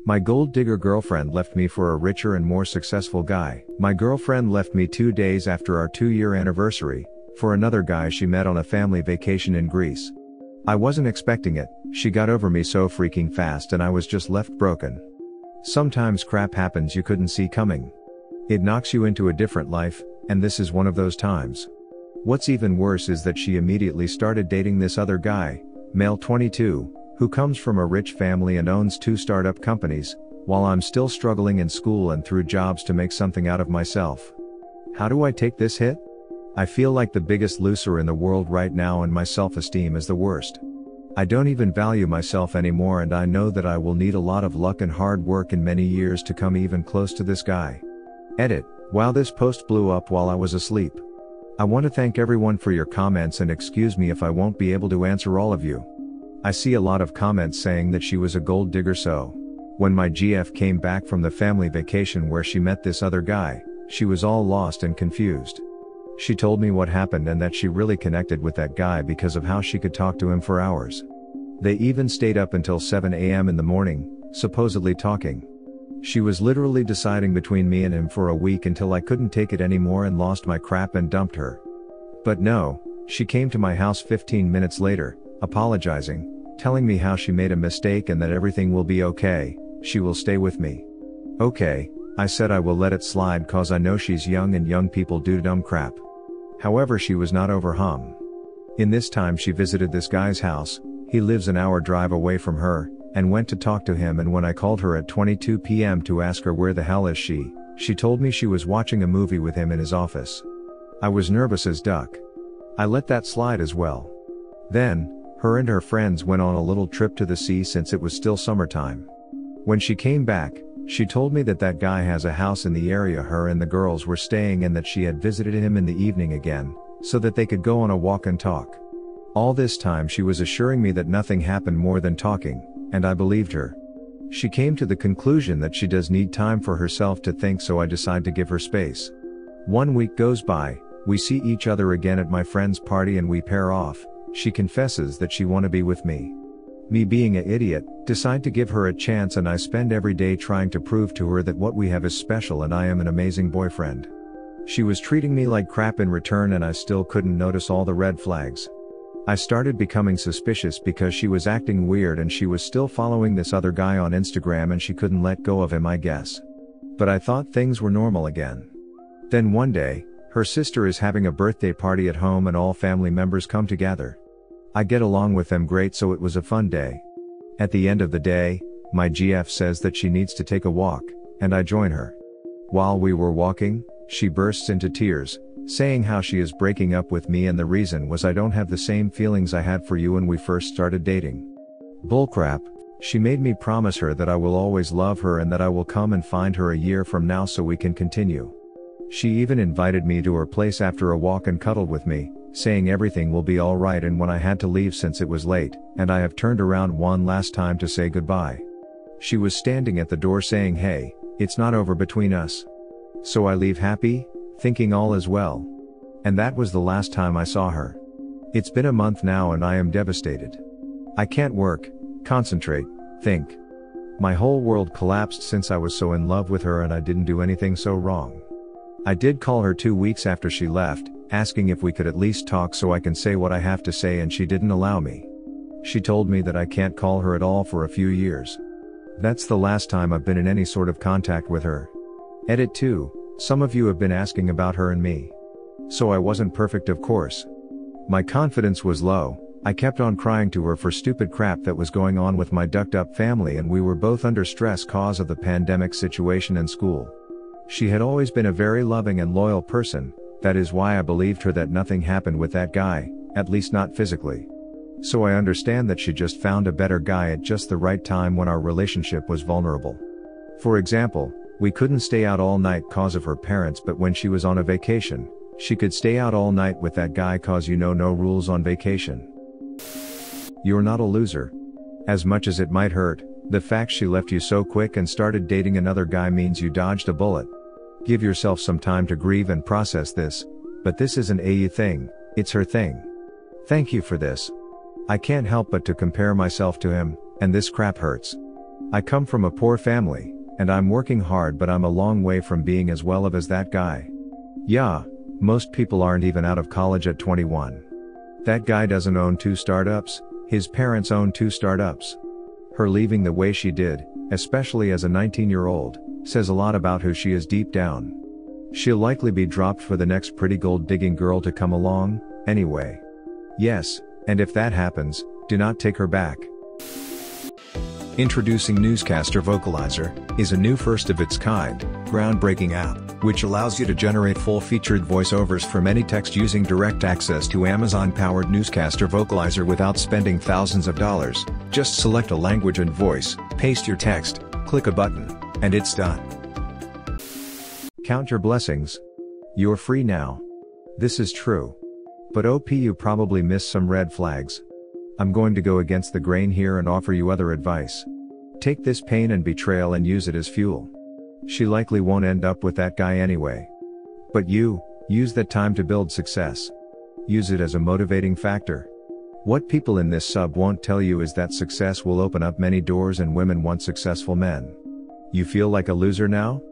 My gold digger girlfriend left me for a richer and more successful guy. My girlfriend left me 2 days after our 2-year anniversary, for another guy she met on a family vacation in Greece. I wasn't expecting it, she got over me so freaking fast and I was just left broken. Sometimes crap happens you couldn't see coming. It knocks you into a different life, and this is one of those times. What's even worse is that she immediately started dating this other guy, male 22, who comes from a rich family and owns 2 startup companies, while I'm still struggling in school and through jobs to make something out of myself. How do I take this hit? I feel like the biggest loser in the world right now and my self-esteem is the worst. I don't even value myself anymore and I know that I will need a lot of luck and hard work in many years to come even close to this guy. Edit. Wow, this post blew up while I was asleep. I want to thank everyone for your comments and excuse me if I won't be able to answer all of you. I see a lot of comments saying that she was a gold digger, so when my GF came back from the family vacation where she met this other guy, she was all lost and confused. She told me what happened and that she really connected with that guy because of how she could talk to him for hours. They even stayed up until 7 a.m. in the morning, supposedly talking. She was literally deciding between me and him for a week until I couldn't take it anymore and lost my crap and dumped her. But no, she came to my house 15 minutes later, apologizing, telling me how she made a mistake and that everything will be okay, she will stay with me. Okay, I said I will let it slide cause I know she's young and young people do dumb crap. However, she was not over hum. In this time she visited this guy's house, he lives an hour drive away from her, and went to talk to him, and when I called her at 22 p.m. to ask her where the hell is she told me she was watching a movie with him in his office. I was nervous as duck. I let that slide as well. Then, her and her friends went on a little trip to the sea since it was still summertime. When she came back, she told me that that guy has a house in the area her and the girls were staying and that she had visited him in the evening again, so that they could go on a walk and talk. All this time she was assuring me that nothing happened more than talking, and I believed her. She came to the conclusion that she does need time for herself to think, so I decide to give her space. 1 week goes by, we see each other again at my friend's party and we pair off. She confesses that she wanna be with me. Me being an idiot, decide to give her a chance and I spend every day trying to prove to her that what we have is special and I am an amazing boyfriend. She was treating me like crap in return and I still couldn't notice all the red flags. I started becoming suspicious because she was acting weird and she was still following this other guy on Instagram and she couldn't let go of him, I guess. But I thought things were normal again. Then one day, her sister is having a birthday party at home and all family members come together. I get along with them great, so it was a fun day. At the end of the day, my GF says that she needs to take a walk, and I join her. While we were walking, she bursts into tears, saying how she is breaking up with me and the reason was I don't have the same feelings I had for you when we first started dating. Bullcrap. She made me promise her that I will always love her and that I will come and find her a year from now so we can continue. She even invited me to her place after a walk and cuddled with me, saying everything will be alright, and when I had to leave since it was late, and I have turned around one last time to say goodbye. She was standing at the door saying, "Hey, it's not over between us." So I leave happy, thinking all is well. And that was the last time I saw her. It's been a month now and I am devastated. I can't work, concentrate, think. My whole world collapsed since I was so in love with her and I didn't do anything so wrong. I did call her 2 weeks after she left, asking if we could at least talk so I can say what I have to say, and she didn't allow me. She told me that I can't call her at all for a few years. That's the last time I've been in any sort of contact with her. Edit 2. Some of you have been asking about her and me. So I wasn't perfect, of course. My confidence was low, I kept on crying to her for stupid crap that was going on with my ducked up family, and we were both under stress cause of the pandemic situation and school. She had always been a very loving and loyal person, that is why I believed her that nothing happened with that guy, at least not physically. So I understand that she just found a better guy at just the right time when our relationship was vulnerable. For example, we couldn't stay out all night cause of her parents, but when she was on a vacation, she could stay out all night with that guy cause no rules on vacation. You're not a loser. As much as it might hurt, the fact she left you so quick and started dating another guy means you dodged a bullet. Give yourself some time to grieve and process this, but this isn't a you thing, it's her thing. Thank you for this. I can't help but to compare myself to him, and this crap hurts. I come from a poor family, and I'm working hard, but I'm a long way from being as well as that guy. Yeah, most people aren't even out of college at 21. That guy doesn't own 2 startups, his parents own 2 startups. Her leaving the way she did, especially as a 19-year-old, says a lot about who she is deep down. She'll likely be dropped for the next pretty gold-digging girl to come along, anyway. Yes, and if that happens, do not take her back. Introducing Newscaster Vocalizer is a new first-of-its-kind, groundbreaking app, which allows you to generate full-featured voiceovers from any text using direct access to Amazon-powered Newscaster Vocalizer without spending thousands of dollars. Just select a language and voice, paste your text, click a button, and it's done. Count your blessings. You're free now. This is true. But you probably missed some red flags. I'm going to go against the grain here and offer you other advice. Take this pain and betrayal and use it as fuel. She likely won't end up with that guy anyway. But use that time to build success. Use it as a motivating factor. What people in this sub won't tell you is that success will open up many doors and women want successful men. You feel like a loser now?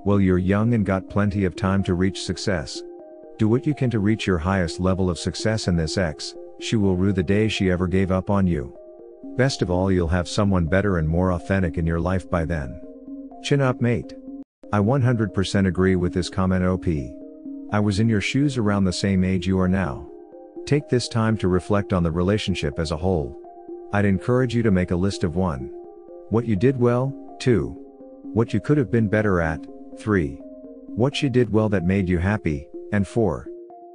Well, you're young and got plenty of time to reach success. Do what you can to reach your highest level of success in this she will rue the day she ever gave up on you. Best of all, you'll have someone better and more authentic in your life by then. Chin up, mate. I 100% agree with this comment, I was in your shoes around the same age you are now. Take this time to reflect on the relationship as a whole. I'd encourage you to make a list of 1. What you did well, 2. What you could have been better at, 3. What she did well that made you happy, and 4.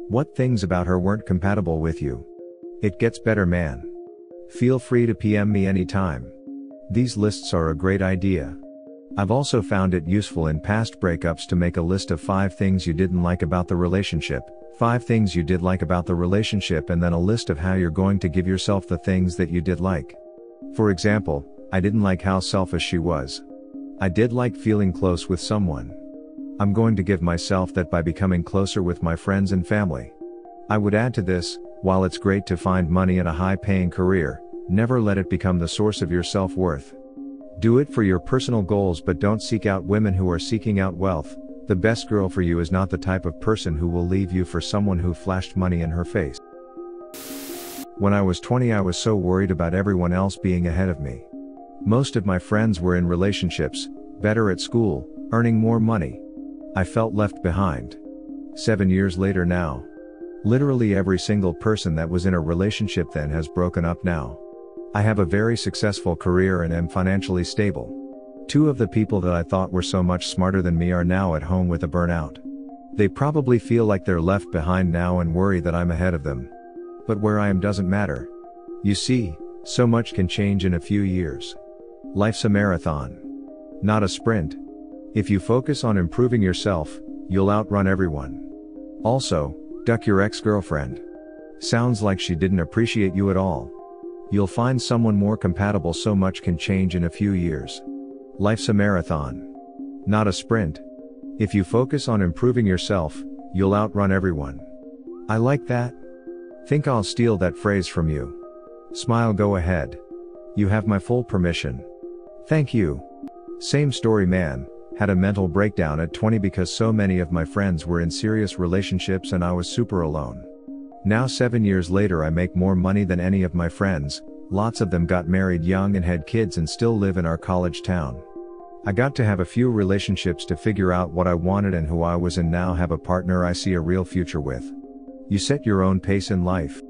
What things about her weren't compatible with you. It gets better, man. Feel free to PM me anytime. These lists are a great idea. I've also found it useful in past breakups to make a list of 5 things you didn't like about the relationship, 5 things you did like about the relationship, and then a list of how you're going to give yourself the things that you did like. For example, I didn't like how selfish she was. I did like feeling close with someone. I'm going to give myself that by becoming closer with my friends and family. I would add to this, while it's great to find money in a high-paying career, never let it become the source of your self-worth. Do it for your personal goals, but don't seek out women who are seeking out wealth. The best girl for you is not the type of person who will leave you for someone who flashed money in her face. When I was 20, I was so worried about everyone else being ahead of me. Most of my friends were in relationships, better at school, earning more money. I felt left behind. 7 years later now. Literally every single person that was in a relationship then has broken up now. I have a very successful career and am financially stable. 2 of the people that I thought were so much smarter than me are now at home with a burnout. They probably feel like they're left behind now and worry that I'm ahead of them. But where I am doesn't matter. You see, so much can change in a few years. Life's a marathon, not a sprint. If you focus on improving yourself, you'll outrun everyone. Also, duck your ex-girlfriend. Sounds like she didn't appreciate you at all. You'll find someone more compatible. So much can change in a few years. Life's a marathon, not a sprint. If you focus on improving yourself, you'll outrun everyone. I like that. Think I'll steal that phrase from you. Smile, go ahead. You have my full permission. Thank you. Same story, man. Had a mental breakdown at 20 because so many of my friends were in serious relationships and I was super alone. Now 7 years later, I make more money than any of my friends. Lots of them got married young and had kids and still live in our college town. I got to have a few relationships to figure out what I wanted and who I was, and now have a partner I see a real future with. You set your own pace in life.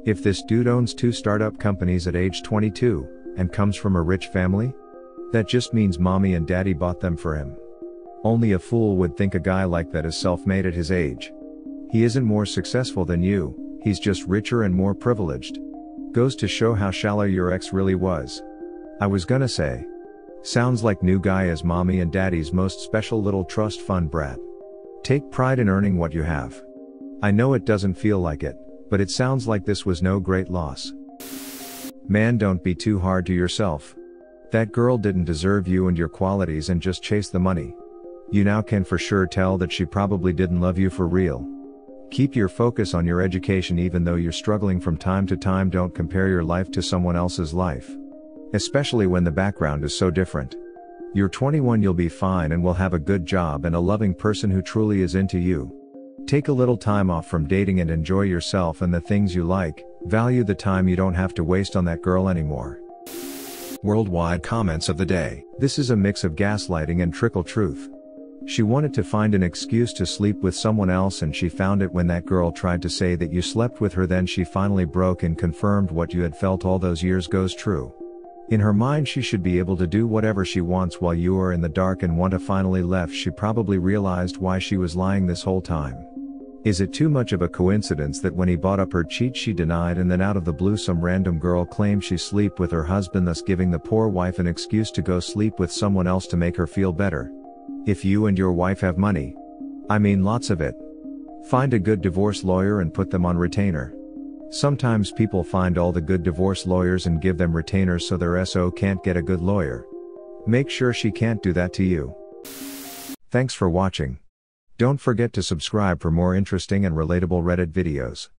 If this dude owns 2 startup companies at age 22, and comes from a rich family, that just means mommy and daddy bought them for him. Only a fool would think a guy like that is self-made at his age. He isn't more successful than you, he's just richer and more privileged. Goes to show how shallow your ex really was. I was gonna say. Sounds like new guy is mommy and daddy's most special little trust fund brat. Take pride in earning what you have. I know it doesn't feel like it, but it sounds like this was no great loss. Man, don't be too hard to yourself. That girl didn't deserve you and your qualities and just chase the money. You now can for sure tell that she probably didn't love you for real. Keep your focus on your education even though you're struggling from time to time. Don't compare your life to someone else's life. Especially when the background is so different. You're 21, you'll be fine and will have a good job and a loving person who truly is into you. Take a little time off from dating and enjoy yourself and the things you like. Value the time you don't have to waste on that girl anymore. Worldwide comments of the day. This is a mix of gaslighting and trickle truth. She wanted to find an excuse to sleep with someone else, and she found it when that girl tried to say that you slept with her. Then she finally broke and confirmed what you had felt all those years goes true. In her mind, she should be able to do whatever she wants while you are in the dark and want to finally left. She probably realized why she was lying this whole time. Is it too much of a coincidence that when he brought up her cheat she denied, and then out of the blue some random girl claimed she sleep with her husband, thus giving the poor wife an excuse to go sleep with someone else to make her feel better? If you and your wife have money, I mean lots of it, find a good divorce lawyer and put them on retainer. Sometimes people find all the good divorce lawyers and give them retainers so their SO can't get a good lawyer. Make sure she can't do that to you. Thanks for watching. Don't forget to subscribe for more interesting and relatable Reddit videos.